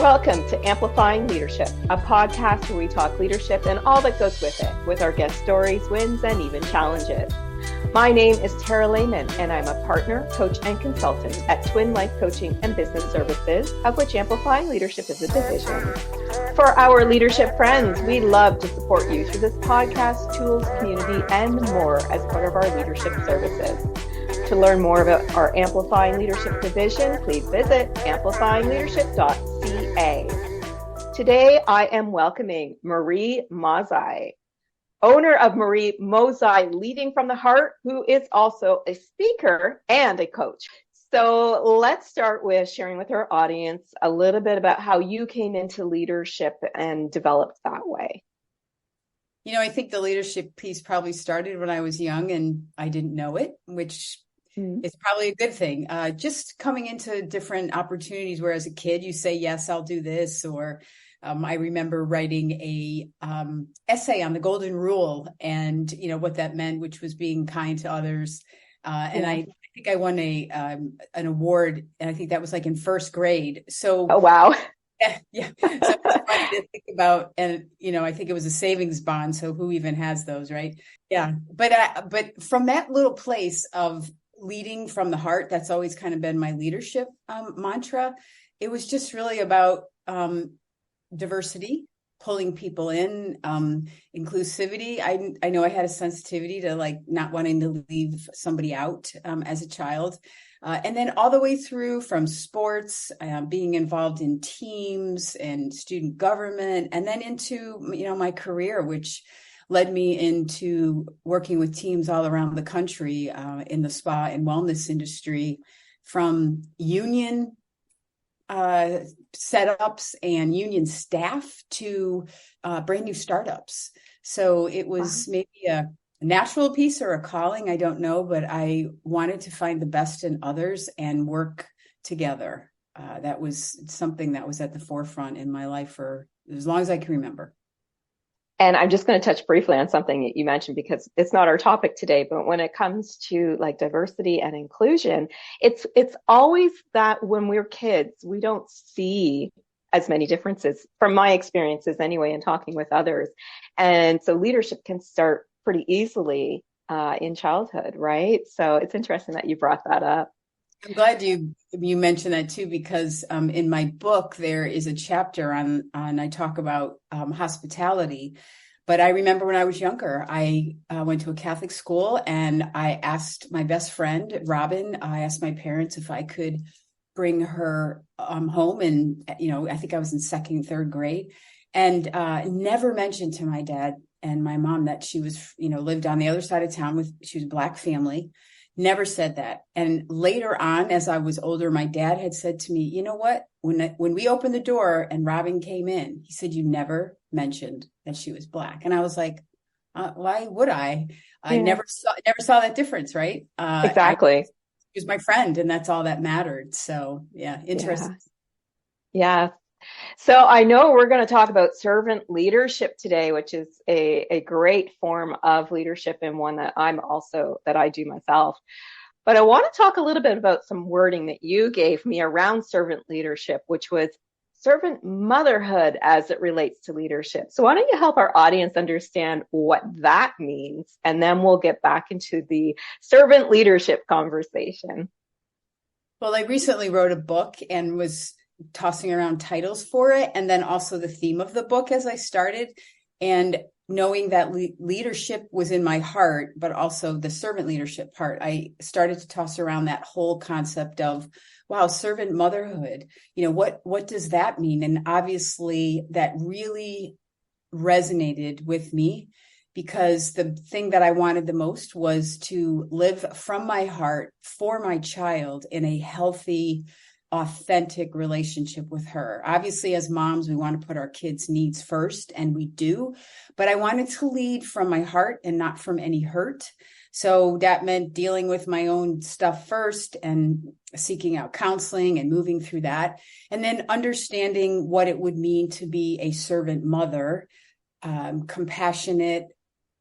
Welcome to Amplifying Leadership, a podcast where we talk leadership and all that goes with it, with our guest stories, wins, and even challenges. My name is Tara Lehman, and I'm a partner, coach, and consultant at Twin Life Coaching and Business Services, of which Amplifying Leadership is a division. For our leadership friends, we love to support you through this podcast, tools, community, and more as part of our leadership services. To learn more about our Amplifying Leadership division, please visit amplifyingleadership.ca. Today, I am welcoming Marie Mozzi, owner of Marie Mozzi Leading from the Heart, who is also a speaker and a coach. So let's start with sharing with our audience a little bit about how you came into leadership and developed that way. You know, I think the leadership piece probably started when I was young and I didn't know it, which is probably a good thing. Just coming into different opportunities where as a kid, you say, yes, I'll do this. Or I remember writing a essay on the golden rule and, you know, what that meant, which was being kind to others. And I think I won an award, and I think that was like in first grade. So, oh, wow. Yeah. So it's funny to think about, and, you know, I think it was a savings bond. So who even has those, right? Yeah. But from that little place of leading from the heart, that's always kind of been my leadership mantra. It was just really about diversity, pulling people in, inclusivity. I know I had a sensitivity to like not wanting to leave somebody out as a child. And then all the way through from sports, being involved in teams and student government, and then into, you know, my career, which led me into working with teams all around the country in the spa and wellness industry, from union setups and union staff to brand new startups. So it was maybe a natural piece or a calling, I don't know, but I wanted to find the best in others and work together. That was something that was at the forefront in my life for as long as I can remember. And I'm just going to touch briefly on something that you mentioned because it's not our topic today, but when it comes to like diversity and inclusion, it's always that when we're kids, we don't see as many differences from my experiences anyway, in talking with others. And so leadership can start pretty easily in childhood, right? So it's interesting that you brought that up. I'm glad you mentioned that too, because in my book, there is a chapter on I talk about hospitality. But I remember when I was younger, I went to a Catholic school and I asked my best friend, Robin, I asked my parents if I could bring her home. And, you know, I think I was in second, third grade, and never mentioned to my dad and my mom that she was, you know, lived on the other side of town she was a Black family. Never said that. And later on, as I was older, my dad had said to me, you know what, when we opened the door and Robin came in, he said, you never mentioned that she was Black. And I was like, why would I? I never saw that difference. Right. Exactly. She was my friend, and that's all that mattered. So yeah. Interesting. Yeah. So I know we're going to talk about servant leadership today, which is a great form of leadership and one that I do myself. But I want to talk a little bit about some wording that you gave me around servant leadership, which was servant motherhood as it relates to leadership. So why don't you help our audience understand what that means? And then we'll get back into the servant leadership conversation. Well, I recently wrote a book and was tossing around titles for it, and then also the theme of the book as I started, and knowing that leadership was in my heart, but also the servant leadership part, I started to toss around that whole concept of, wow, servant motherhood, you know, what does that mean? And obviously that really resonated with me, because the thing that I wanted the most was to live from my heart for my child in a healthy, authentic relationship with her. Obviously, as moms, we want to put our kids' needs first, and we do, but I wanted to lead from my heart and not from any hurt. So that meant dealing with my own stuff first and seeking out counseling and moving through that, and then understanding what it would mean to be a servant mother, compassionate,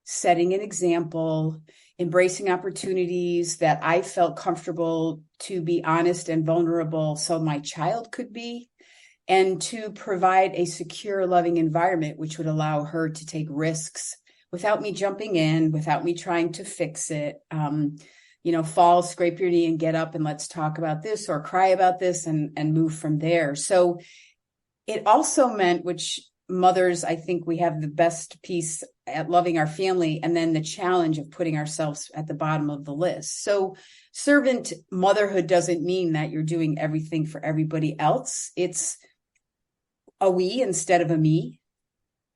setting an example, embracing opportunities that I felt comfortable to be honest and vulnerable so my child could be, and to provide a secure, loving environment, which would allow her to take risks without me jumping in, without me trying to fix it. Fall, scrape your knee and get up and let's talk about this, or cry about this and move from there. So it also meant, which mothers, I think we have the best piece at loving our family, and then the challenge of putting ourselves at the bottom of the list. So servant motherhood doesn't mean that you're doing everything for everybody else. It's a we instead of a me.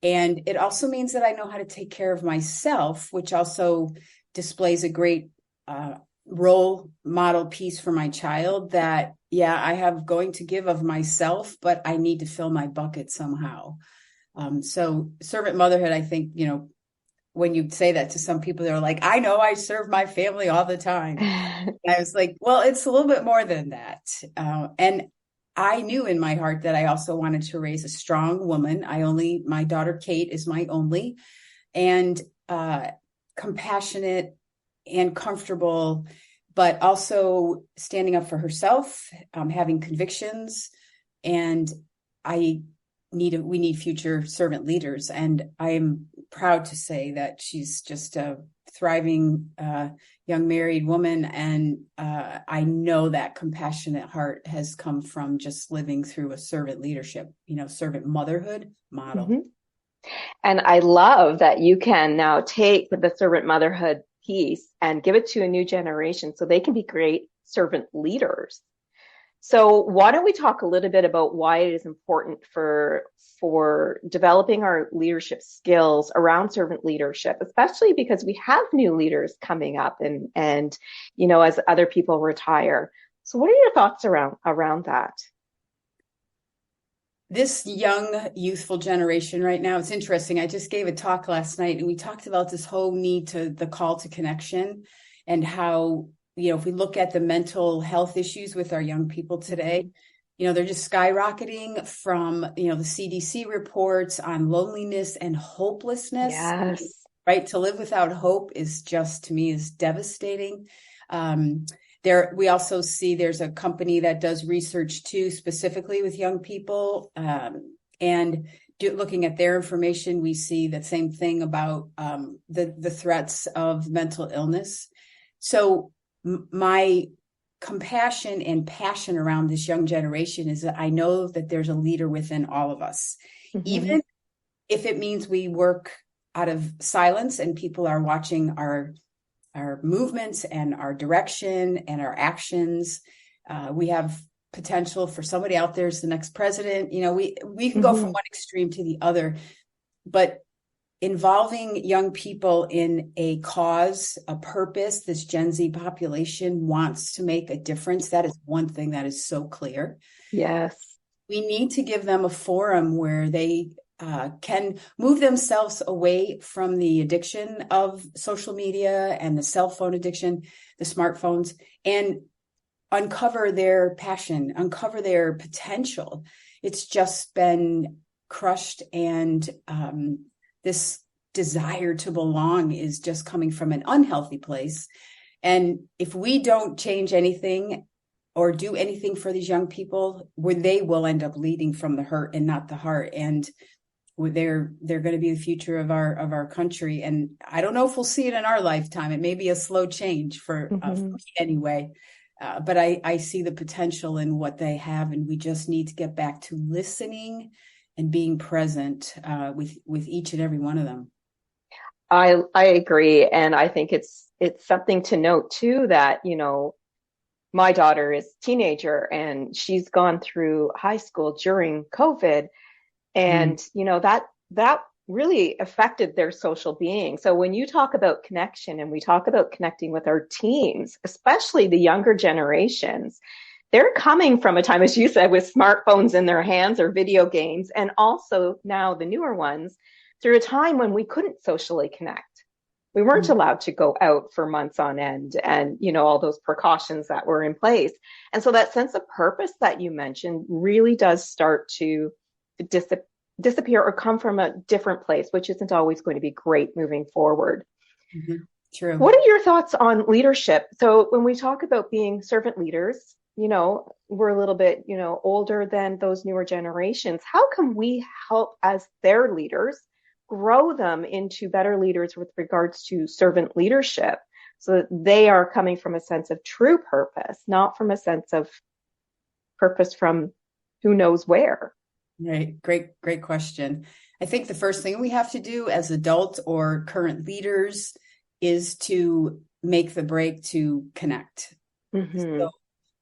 And it also means that I know how to take care of myself, which also displays a great role model piece for my child that, I have going to give of myself, but I need to fill my bucket somehow. So servant motherhood, I think, when you say that to some people, they're like, I know I serve my family all the time. I was like, well, it's a little bit more than that. And I knew in my heart that I also wanted to raise a strong woman. My daughter, Kate, is my only, and compassionate and comfortable, but also standing up for herself, having convictions. And we need future servant leaders. And I'm proud to say that she's just a thriving young married woman. And I know that compassionate heart has come from just living through a servant leadership, servant motherhood model. Mm-hmm. And I love that you can now take the servant motherhood piece and give it to a new generation so they can be great servant leaders. So why don't we talk a little bit about why it is important for developing our leadership skills around servant leadership, especially because we have new leaders coming up and as other people retire. So what are your thoughts around that? This young, youthful generation right now, it's interesting. I just gave a talk last night and we talked about this whole need to the call to connection, and how, if we look at the mental health issues with our young people today, they're just skyrocketing from, the CDC reports on loneliness and hopelessness. Yes. Right. To live without hope is just, to me, is devastating. We also see there's a company that does research too, specifically with young people. And looking at their information, we see the same thing about the threats of mental illness. So my compassion and passion around this young generation is that I know that there's a leader within all of us, even if it means we work out of silence and people are watching our movements and our direction and our actions. We have potential for somebody out there as the next president. We can go from one extreme to the other, but involving young people in a cause, a purpose, this Gen Z population wants to make a difference. That is one thing that is so clear. Yes. We need to give them a forum where they can move themselves away from the addiction of social media and the cell phone addiction, the smartphones, and uncover their passion, uncover their potential. It's just been crushed, and this desire to belong is just coming from an unhealthy place. And if we don't change anything or do anything for these young people, where they will end up leading from the hurt and not the heart. And they're going to be the future of our country. And I don't know if we'll see it in our lifetime. It may be a slow change for me anyway. But I see the potential in what they have, and we just need to get back to listening and being present with each and every one of them. I agree, and I think it's something to note too that my daughter is a teenager and she's gone through high school during COVID, and that really affected their social being. So when you talk about connection and we talk about connecting with our teams, especially the younger generations, they're coming from a time, as you said, with smartphones in their hands or video games, and also now the newer ones, through a time when we couldn't socially connect. We weren't allowed to go out for months on end, and, all those precautions that were in place. And so that sense of purpose that you mentioned really does start to disappear or come from a different place, which isn't always going to be great moving forward. True. What are your thoughts on leadership? So when we talk about being servant leaders, we're a little bit, older than those newer generations. How can we help as their leaders grow them into better leaders with regards to servant leadership so that they are coming from a sense of true purpose, not from a sense of purpose from who knows where? Right. Great question. I think the first thing we have to do as adults or current leaders is to make the break to connect. Mm-hmm. So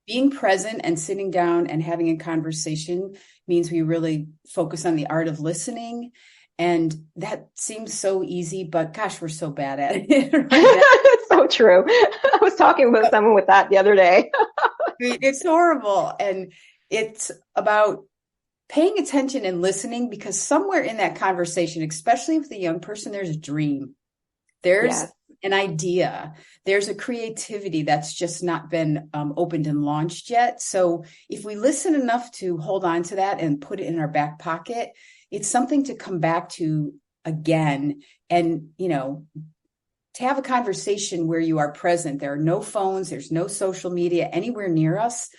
being present and sitting down and having a conversation means we really focus on the art of listening. And that seems so easy, but gosh, we're so bad at it right now. It's so true. I was talking with someone with that the other day. It's horrible. And it's about paying attention and listening, because somewhere in that conversation, especially with the young person, there's a dream. There's Yes. an idea. There's a creativity that's just not been opened and launched yet. So if we listen enough to hold on to that and put it in our back pocket, it's something to come back to again. And, to have a conversation where you are present. There are no phones. There's no social media anywhere near us.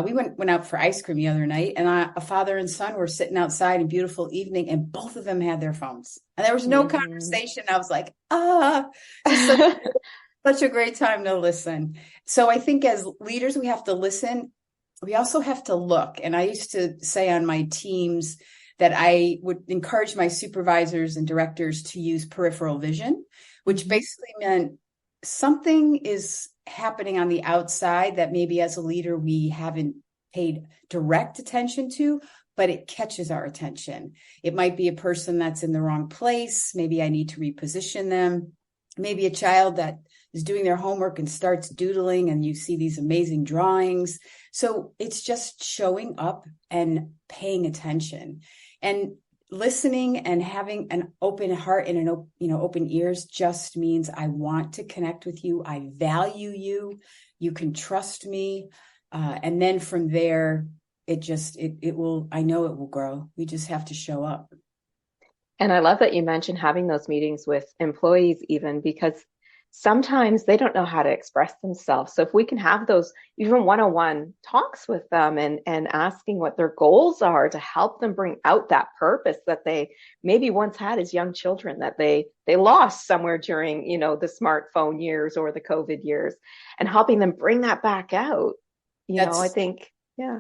We went out for ice cream the other night, and a father and son were sitting outside in beautiful evening, and both of them had their phones, and there was no conversation. I was like, just such a great time to listen. So I think as leaders, we have to listen. We also have to look. And I used to say on my teams that I would encourage my supervisors and directors to use peripheral vision, which basically meant something is happening on the outside that maybe as a leader we haven't paid direct attention to, but it catches our attention. It might be a person that's in the wrong place. Maybe I need to reposition them. Maybe a child that is doing their homework and starts doodling, and you see these amazing drawings. So it's just showing up and paying attention and listening, and having an open heart and an open ears just means I want to connect with you. I value you. You can trust me. And then from there, it will, I know it will grow. We just have to show up. And I love that you mentioned having those meetings with employees, even because sometimes they don't know how to express themselves. So if we can have those even one-on-one talks with them and asking what their goals are to help them bring out that purpose that they maybe once had as young children, that they lost somewhere during, the smartphone years or the COVID years, and helping them bring that back out, I think, yeah.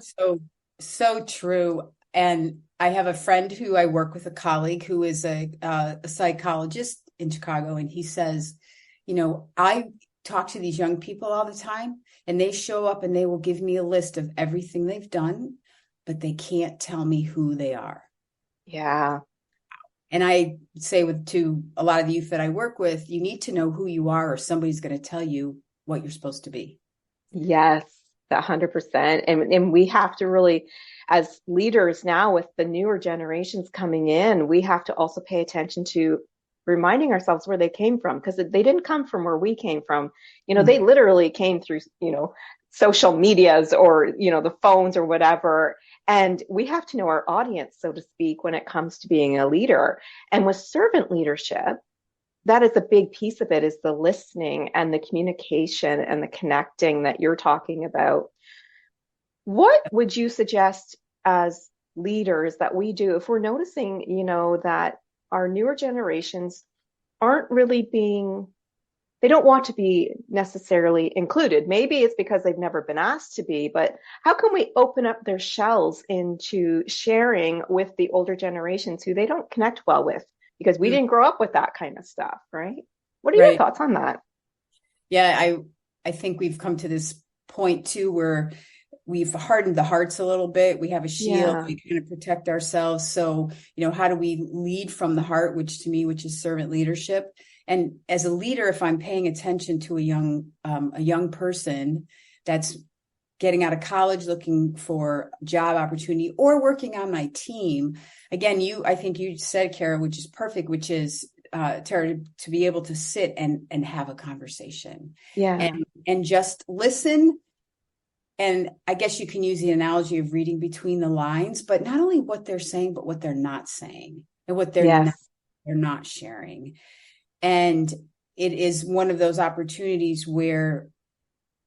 So true. And I have a friend who I work with, a colleague who is a psychologist in Chicago, and he says, I talk to these young people all the time, and they show up and they will give me a list of everything they've done, but they can't tell me who they are. Yeah. And I say to a lot of the youth that I work with, you need to know who you are, or somebody's going to tell you what you're supposed to be. Yes, 100%. And we have to really, as leaders now with the newer generations coming in, we have to also pay attention to reminding ourselves where they came from, because they didn't come from where we came from. They literally came through, social medias or, the phones or whatever. And we have to know our audience, so to speak, when it comes to being a leader. And with servant leadership, that is a big piece of it, is the listening and the communication and the connecting that you're talking about. What would you suggest as leaders that we do if we're noticing, that our newer generations aren't really they don't want to be necessarily included? Maybe it's because they've never been asked to be, but how can we open up their shells into sharing with the older generations who they don't connect well with? Because we didn't grow up with that kind of stuff, right? What are your thoughts on that? Yeah, I think we've come to this point too, where we've hardened the hearts a little bit. We have a shield. We kind of protect ourselves. So, how do we lead from the heart, which is servant leadership? And as a leader, if I'm paying attention to a young person that's getting out of college, looking for job opportunity, or working on my team, again, I think you said, Kara, which is perfect, which is Tara, to be able to sit and have a conversation, and just listen. And I guess you can use the analogy of reading between the lines, but not only what they're saying, but what they're not saying, and what they're not sharing. And it is one of those opportunities where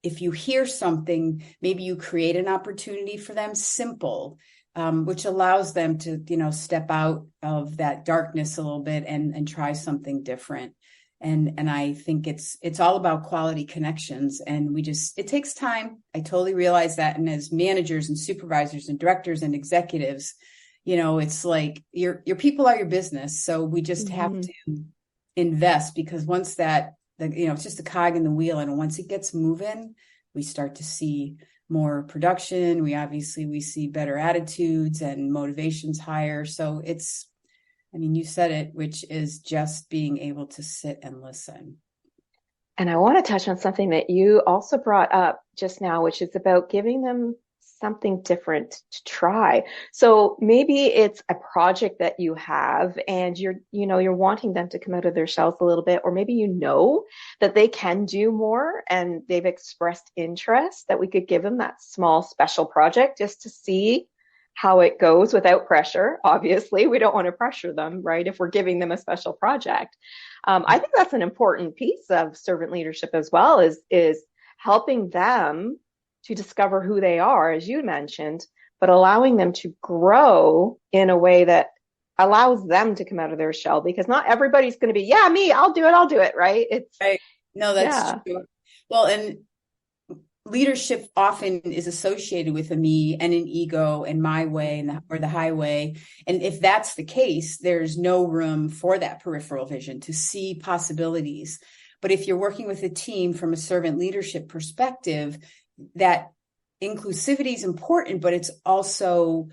if you hear something, maybe you create an opportunity for them, simple, which allows them to, step out of that darkness a little bit and try something different. And I think it's all about quality connections, and it takes time. I totally realize that. And as managers and supervisors and directors and executives, it's like your people are your business. So we just have to invest, because once it's just a cog in the wheel. And once it gets moving, we start to see more production. We see better attitudes and motivations higher. So you said it, which is just being able to sit and listen. And I want to touch on something that you also brought up just now, which is about giving them something different to try. So maybe it's a project that you have and you're wanting them to come out of their shells a little bit, or maybe that they can do more and they've expressed interest, that we could give them that small special project just to see how it goes without pressure. Obviously, we don't want to pressure them, right? If we're giving them a special project. I think that's an important piece of servant leadership as well, is helping them to discover who they are, as you mentioned, but allowing them to grow in a way that allows them to come out of their shell, because not everybody's going to be, yeah, me, I'll do it. Right. Right. No, that's true. Well, and leadership often is associated with a me and an ego and my way or the highway. And if that's the case, there's no room for that peripheral vision to see possibilities. But if you're working with a team from a servant leadership perspective, that inclusivity is important, but it's also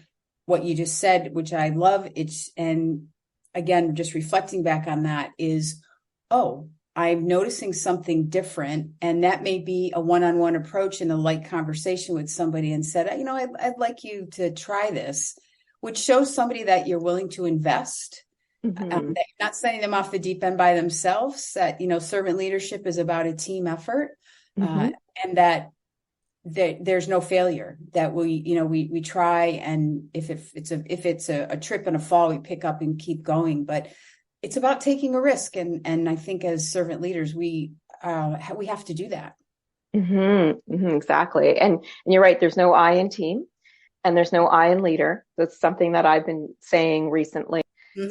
what you just said, which I love. And again, just reflecting back on that is, I'm noticing something different. And that may be a one-on-one approach in a light conversation with somebody, and said, I'd like you to try this, which shows somebody that you're willing to invest, that you're not sending them off the deep end by themselves, that, servant leadership is about a team effort, and that there's no failure, that we try. And if it's a trip and a fall, we pick up and keep going. But it's about taking a risk. And I think as servant leaders, we have to do that. Exactly. And you're right. There's no I in team and there's no I in leader. That's something that I've been saying recently.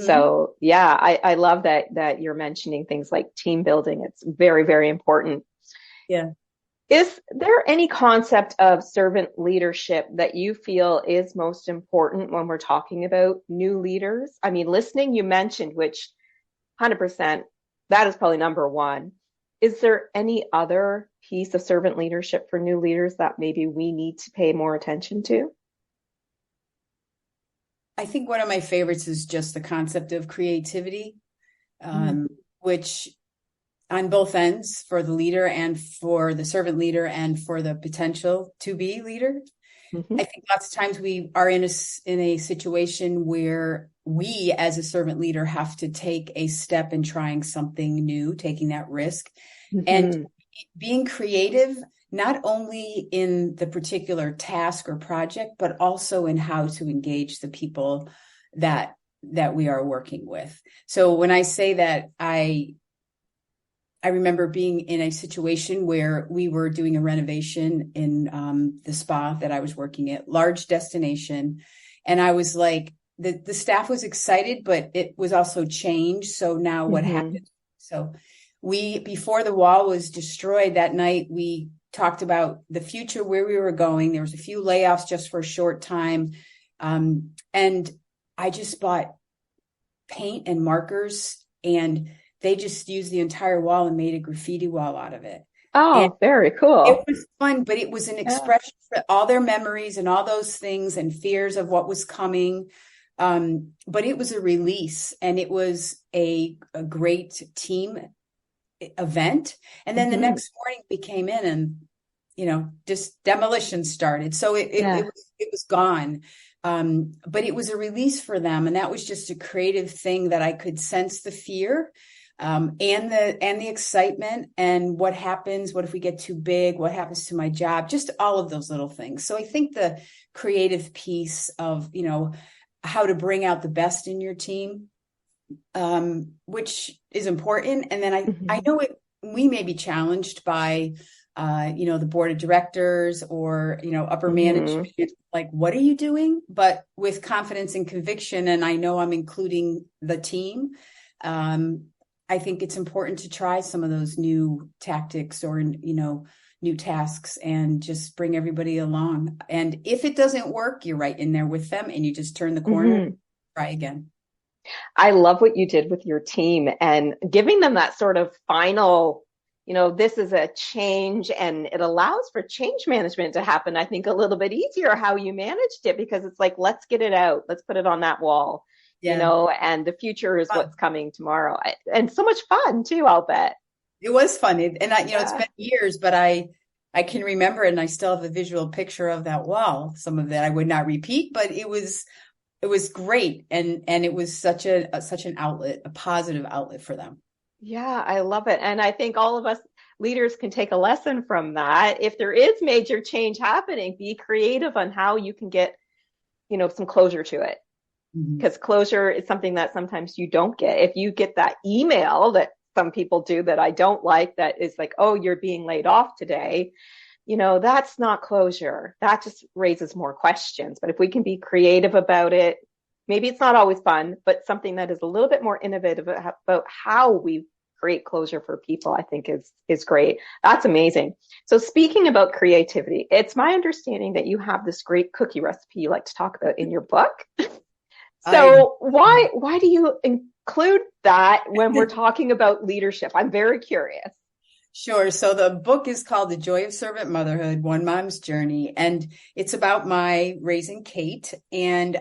So yeah, I love that you're mentioning things like team building. It's very, very important. Yeah. Is there any concept of servant leadership that you feel is most important when we're talking about new leaders? I mean, listening, you mentioned, which 100%, that is probably number one. Is there any other piece of servant leadership for new leaders that maybe we need to pay more attention to? I think one of my favorites is just the concept of creativity, which on both ends, for the leader and for the servant leader and for the potential to be leader. I think lots of times we are in a situation where we as a servant leader have to take a step in trying something new, taking that risk, and being creative, not only in the particular task or project, but also in how to engage the people that we are working with. So when I say that, I remember being in a situation where we were doing a renovation in the spa that I was working at, large destination. And I was like, the staff was excited, but it was also change. So now what happened? So before the wall was destroyed that night, we talked about the future, where we were going. There was a few layoffs just for a short time. And I just bought paint and markers, and they just used the entire wall and made a graffiti wall out of it. Oh, and very cool. It was fun, but it was an expression for all their memories and all those things and fears of what was coming. But it was a release, and it was a great team event. And then the next morning we came in and, just demolition started. So it was gone. But it was a release for them. And that was just a creative thing that I could sense the fear, and the excitement, and what happens, what if we get too big, what happens to my job, just all of those little things. So I think the creative piece of, how to bring out the best in your team, which is important. And then I know we may be challenged by the board of directors or, upper Mm-hmm. management, like, what are you doing? But with confidence and conviction, and I know I'm including the team. I think it's important to try some of those new tactics or, new tasks and just bring everybody along. And if it doesn't work, you're right in there with them and you just turn the corner, Mm-hmm. try again. I love what you did with your team and giving them that sort of final, this is a change and it allows for change management to happen, I think, a little bit easier how you managed it because it's like, let's get it out. Let's put it on that wall, Yeah. and the future is what's coming tomorrow. And so much fun too, I'll bet. It was fun. It's Yeah. been years, but I can remember it and I still have a visual picture of that wall. Some of that I would not repeat, but it was great. And it was such an outlet, a positive outlet for them. Yeah, I love it. And I think all of us leaders can take a lesson from that. If there is major change happening, be creative on how you can get, some closure to it. Because closure is something that sometimes you don't get. If you get that email that some people do that I don't like, that is like, oh, you're being laid off today, that's not closure. That just raises more questions. But if we can be creative about it, maybe it's not always fun, but something that is a little bit more innovative about how we create closure for people, I think is great. That's amazing. So speaking about creativity, it's my understanding that you have this great cookie recipe you like to talk about in your book. So why do you include that when we're talking about leadership? I'm very curious. Sure. So the book is called The Joy of Servant Motherhood, One Mom's Journey. And it's about my raising Kate. And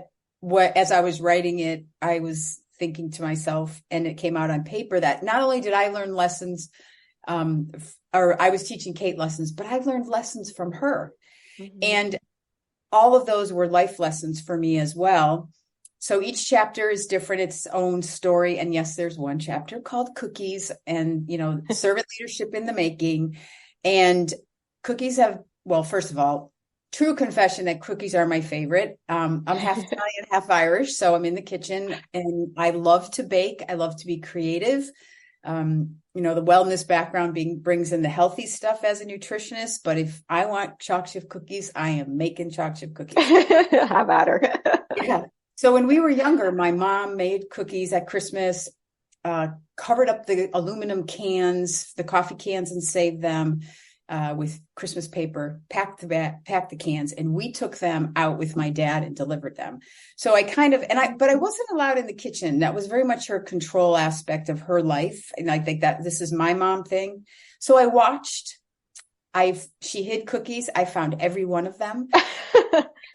as I was writing it, I was thinking to myself, and it came out on paper, that not only did I learn lessons, or I was teaching Kate lessons, but I've learned lessons from her. Mm-hmm. And all of those were life lessons for me as well. So each chapter is different, its own story. And yes, there's one chapter called Cookies and, servant leadership in the making. And cookies first of all, true confession that cookies are my favorite. I'm half Italian, half Irish. So I'm in the kitchen and I love to bake. I love to be creative. The wellness background brings in the healthy stuff as a nutritionist. But if I want chocolate chip cookies, I am making chocolate chip cookies. Have at her. Yeah. So when we were younger, my mom made cookies at Christmas, covered up the aluminum cans, the coffee cans, and saved them with Christmas paper, packed the cans, and we took them out with my dad and delivered them. So but I wasn't allowed in the kitchen. That was very much her control aspect of her life. And I think that this is my mom thing. So I watched. She hid cookies. I found every one of them.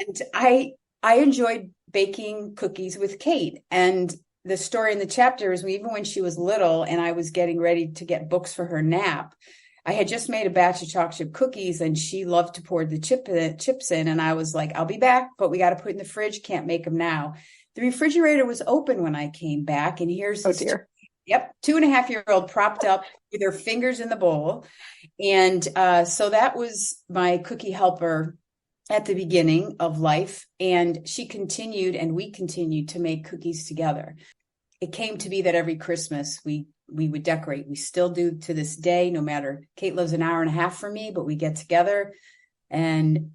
And I enjoyed baking cookies with Kate. And the story in the chapter is even when she was little and I was getting ready to get books for her nap, I had just made a batch of chocolate chip cookies and she loved to pour the chips in. And I was like, I'll be back, but we got to put in the fridge. Can't make them now. The refrigerator was open when I came back. And here's this 2.5-year-old propped up with her fingers in the bowl. And so that was my cookie helper at the beginning of life. And she continued and we continued to make cookies together. It came to be that every Christmas we would decorate. We still do to this day, no matter, Kate lives an hour and a half from me, but we get together and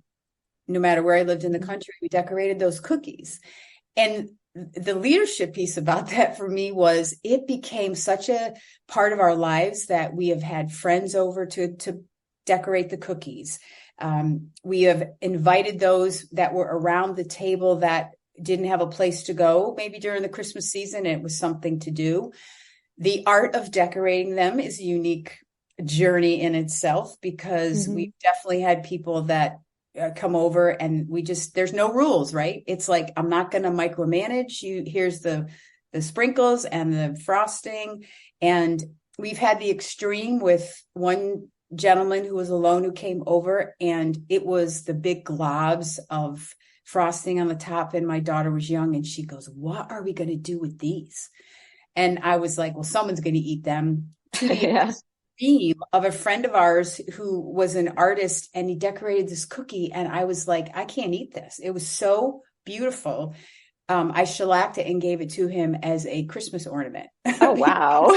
no matter where I lived in the country, we decorated those cookies. And the leadership piece about that for me was it became such a part of our lives that we have had friends over to decorate the cookies. We have invited those that were around the table that didn't have a place to go, maybe during the Christmas season. It was something to do. The art of decorating them is a unique journey in itself because we've definitely had people that come over and there's no rules, right? It's like, I'm not going to micromanage you. Here's the sprinkles and the frosting. And we've had the extreme with one gentleman who was alone who came over and it was the big globs of frosting on the top. And my daughter was young and she goes, what are we going to do with these? And I was like, well, someone's going to eat them. To the extreme of a friend of ours who was an artist and he decorated this cookie. And I was like, I can't eat this. It was so beautiful. I shellacked it and gave it to him as a Christmas ornament. Oh, wow.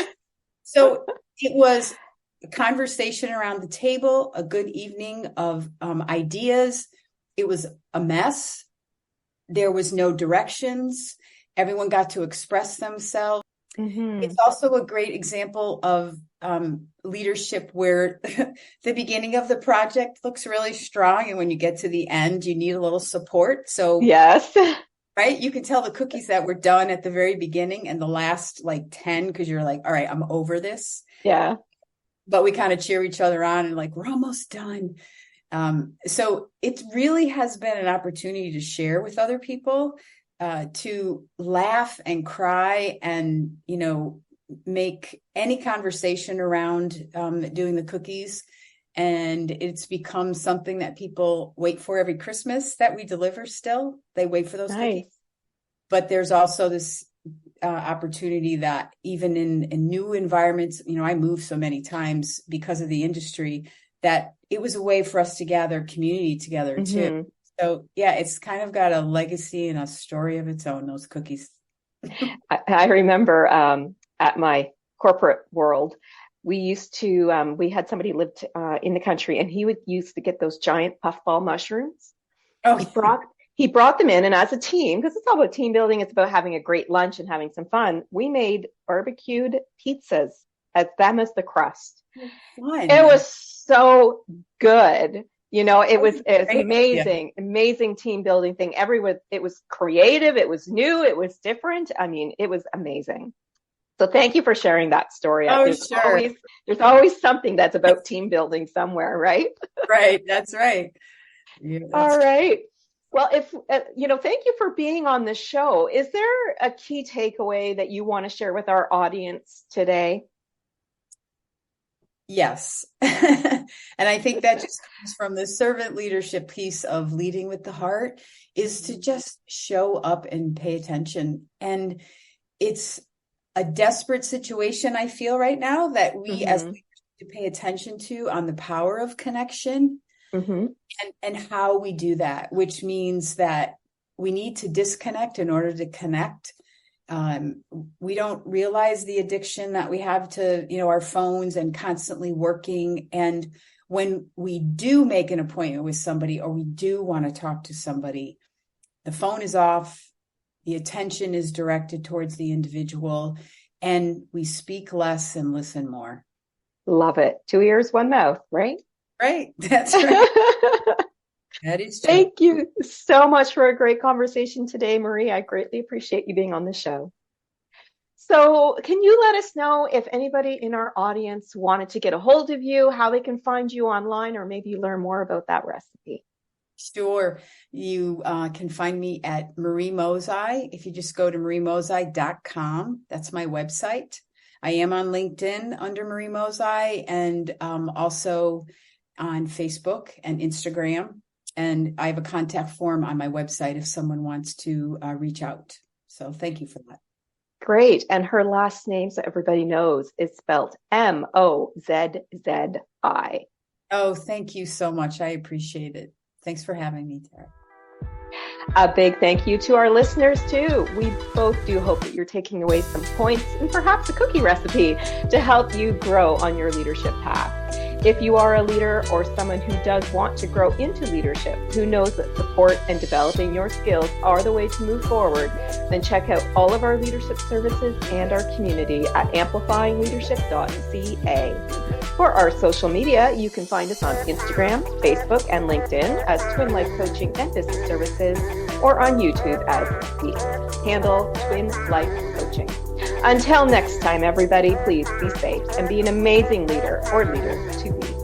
So it was a conversation around the table, a good evening of ideas. It was a mess. There was no directions. Everyone got to express themselves. Mm-hmm. It's also a great example of leadership where the beginning of the project looks really strong, and when you get to the end, you need a little support. So yes, right, you can tell the cookies that were done at the very beginning and the last like 10, because you're like, all right, I'm over this. Yeah. But we kind of cheer each other on and like, we're almost done. So it really has been an opportunity to share with other people, to laugh and cry and, make any conversation around doing the cookies. And it's become something that people wait for every Christmas that we deliver still. They wait for those cookies. But there's also this opportunity that even in new environments, I moved so many times because of the industry, that it was a way for us to gather community together too. So yeah, it's kind of got a legacy and a story of its own, those cookies. I remember at my corporate world, we had somebody lived in the country, and he used to get those giant puffball mushrooms. Oh, he brought them in, and as a team, because it's all about team building, it's about having a great lunch and having some fun. We made barbecued pizzas as them as the crust. Fun. It was so good. It was amazing, amazing team building thing. It was creative. It was new. It was different. I mean, it was amazing. So thank you for sharing that story. Oh, sure. There's always something that's about team building somewhere, right? Right. That's right. Yeah, All right. Well, thank you for being on the show. Is there a key takeaway that you want to share with our audience today? Yes. And I think that just comes from the servant leadership piece of leading with the heart, is to just show up and pay attention. And it's a desperate situation, I feel right now, that we as leaders need to pay attention to, on the power of connection and how we do that, which means that we need to disconnect in order to connect. We don't realize the addiction that we have to, our phones and constantly working. And when we do make an appointment with somebody, or we do want to talk to somebody, the phone is off, the attention is directed towards the individual, and we speak less and listen more. Love it. 2 ears, 1 mouth, right? Right. That's right. That is true. Thank you so much for a great conversation today, Marie. I greatly appreciate you being on the show. So can you let us know if anybody in our audience wanted to get a hold of you, how they can find you online, or maybe learn more about that recipe? Sure. You can find me at Marie Mozzi. If you just go to mariemozzi.com, that's my website. I am on LinkedIn under Marie Mozzi, and also on Facebook and Instagram. And I have a contact form on my website if someone wants to reach out. So thank you for that. Great. And her last name, so everybody knows, is spelled Mozzi. Oh, thank you so much. I appreciate it. Thanks for having me, Tara. A big thank you to our listeners too. We both do hope that you're taking away some points and perhaps a cookie recipe to help you grow on your leadership path. If you are a leader or someone who does want to grow into leadership, who knows that support and developing your skills are the way to move forward, then check out all of our leadership services and our community at amplifyingleadership.ca. For our social media, you can find us on Instagram, Facebook, and LinkedIn as Twin Life Coaching and Business Services, or on YouTube as the handle Twin Life Coaching. Until next time, everybody, please be safe and be an amazing leader or leader to be.